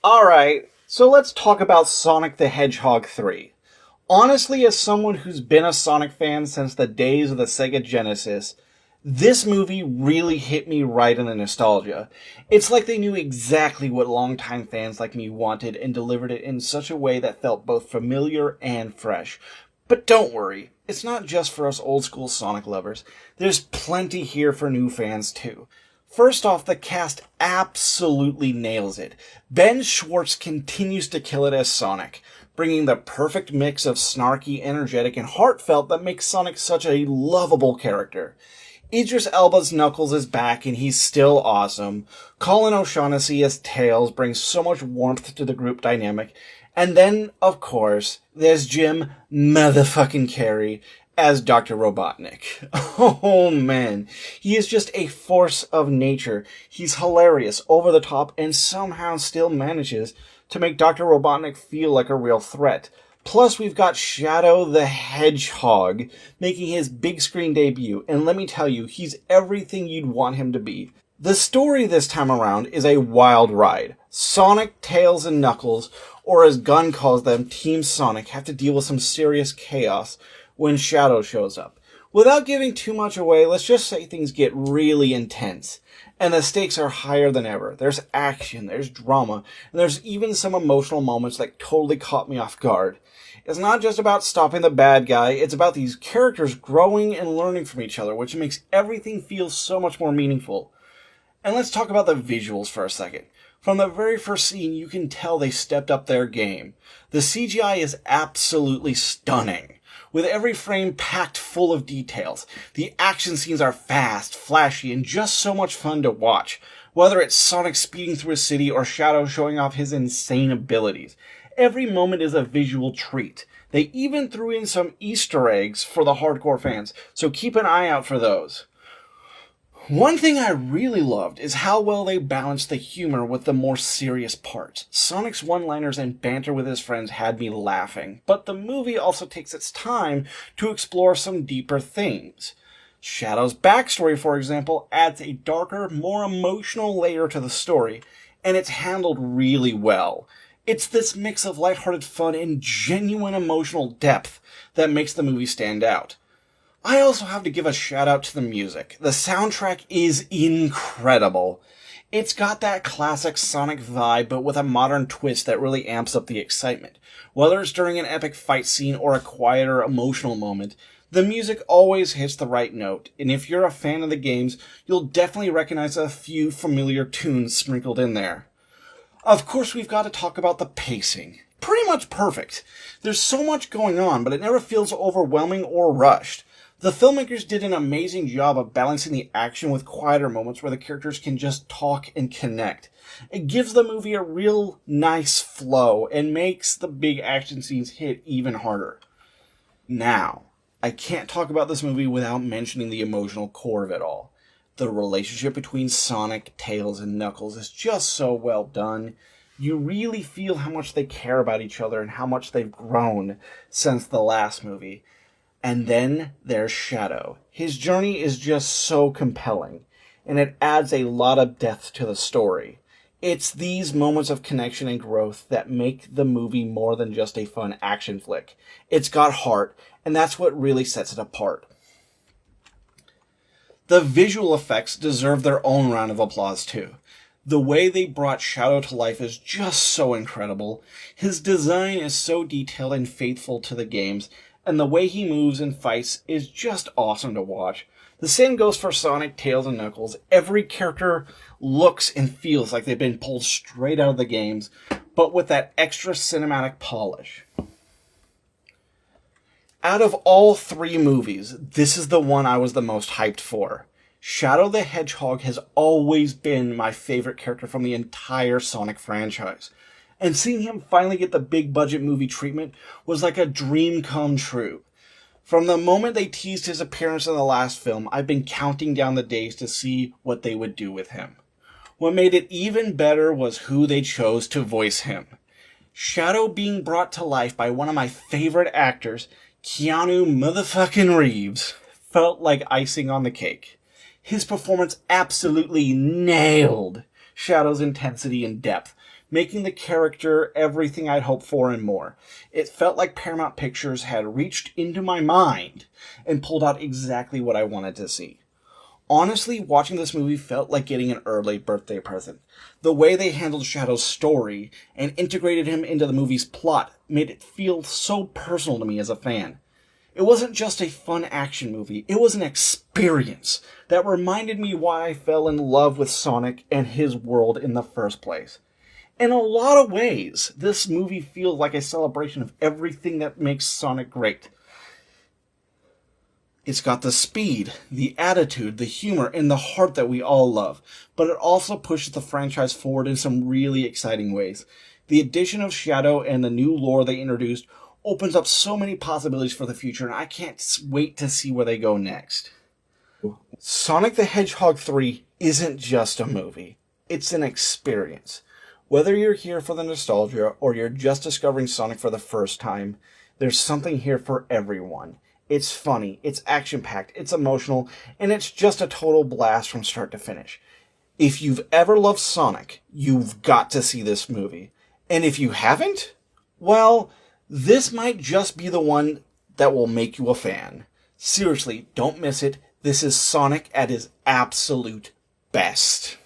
Alright, so let's talk about Sonic the Hedgehog 3. Honestly, as someone who's been a Sonic fan since the days of the Sega Genesis, this movie really hit me right in the nostalgia. It's like they knew exactly what longtime fans like me wanted and delivered it in such a way that felt both familiar and fresh. But don't worry, it's not just for us old school Sonic lovers. There's plenty here for new fans too. First off, the cast absolutely nails it. Ben Schwartz continues to kill it as Sonic, bringing the perfect mix of snarky, energetic, and heartfelt that makes Sonic such a lovable character. Idris Elba's Knuckles is back and he's still awesome. Colin O'Shaughnessy as Tails brings so much warmth to the group dynamic. And then, of course, there's Jim motherfucking Carrey as Dr. Robotnik. Oh man, he is just a force of nature. He's hilarious, over the top, and somehow still manages to make Dr. Robotnik feel like a real threat. Plus, we've got Shadow the Hedgehog making his big screen debut, and let me tell you, he's everything you'd want him to be. The story this time around is a wild ride. Sonic, Tails, and Knuckles, or as Gunn calls them, Team Sonic, have to deal with some serious chaos when Shadow shows up. Without giving too much away, let's just say things get really intense, and the stakes are higher than ever. There's action, there's drama, and there's even some emotional moments that totally caught me off guard. It's not just about stopping the bad guy, it's about these characters growing and learning from each other, which makes everything feel so much more meaningful. And let's talk about the visuals for a second. From the very first scene, you can tell they stepped up their game. The CGI is absolutely stunning, with every frame packed full of details. The action scenes are fast, flashy, and just so much fun to watch. Whether it's Sonic speeding through a city or Shadow showing off his insane abilities, every moment is a visual treat. They even threw in some Easter eggs for the hardcore fans, so keep an eye out for those. One thing I really loved is how well they balanced the humor with the more serious parts. Sonic's one-liners and banter with his friends had me laughing, but the movie also takes its time to explore some deeper themes. Shadow's backstory, for example, adds a darker, more emotional layer to the story, and it's handled really well. It's this mix of lighthearted fun and genuine emotional depth that makes the movie stand out. I also have to give a shout out to the music. The soundtrack is incredible. It's got that classic Sonic vibe, but with a modern twist that really amps up the excitement. Whether it's during an epic fight scene or a quieter, emotional moment, the music always hits the right note, and if you're a fan of the games, you'll definitely recognize a few familiar tunes sprinkled in there. Of course, we've got to talk about the pacing. Pretty much perfect. There's so much going on, but it never feels overwhelming or rushed. The filmmakers did an amazing job of balancing the action with quieter moments where the characters can just talk and connect. It gives the movie a real nice flow and makes the big action scenes hit even harder. Now, I can't talk about this movie without mentioning the emotional core of it all. The relationship between Sonic, Tails, and Knuckles is just so well done. You really feel how much they care about each other and how much they've grown since the last movie. And then there's Shadow. His journey is just so compelling, and it adds a lot of depth to the story. It's these moments of connection and growth that make the movie more than just a fun action flick. It's got heart, and that's what really sets it apart. The visual effects deserve their own round of applause too. The way they brought Shadow to life is just so incredible. His design is so detailed and faithful to the games, and the way he moves and fights is just awesome to watch. The same goes for Sonic, Tails, and Knuckles. Every character looks and feels like they've been pulled straight out of the games, but with that extra cinematic polish. Out of all three movies, this is the one I was the most hyped for. Shadow the Hedgehog has always been my favorite character from the entire Sonic franchise. And seeing him finally get the big budget movie treatment was like a dream come true. From the moment they teased his appearance in the last film, I've been counting down the days to see what they would do with him. What made it even better was who they chose to voice him. Shadow being brought to life by one of my favorite actors, Keanu motherfucking Reeves, felt like icing on the cake. His performance absolutely nailed Shadow's intensity and depth, making the character everything I'd hoped for and more. It felt like Paramount Pictures had reached into my mind and pulled out exactly what I wanted to see. Honestly, watching this movie felt like getting an early birthday present. The way they handled Shadow's story and integrated him into the movie's plot made it feel so personal to me as a fan. It wasn't just a fun action movie, it was an experience that reminded me why I fell in love with Sonic and his world in the first place. In a lot of ways, this movie feels like a celebration of everything that makes Sonic great. It's got the speed, the attitude, the humor, and the heart that we all love, but it also pushes the franchise forward in some really exciting ways. The addition of Shadow and the new lore they introduced opens up so many possibilities for the future, and I can't wait to see where they go next. Sonic the Hedgehog 3 isn't just a movie. It's an experience. Whether you're here for the nostalgia or you're just discovering Sonic for the first time, there's something here for everyone. It's funny, it's action-packed, it's emotional, and it's just a total blast from start to finish. If you've ever loved Sonic, you've got to see this movie. And if you haven't, well, this might just be the one that will make you a fan. Seriously, don't miss it. This is Sonic at his absolute best.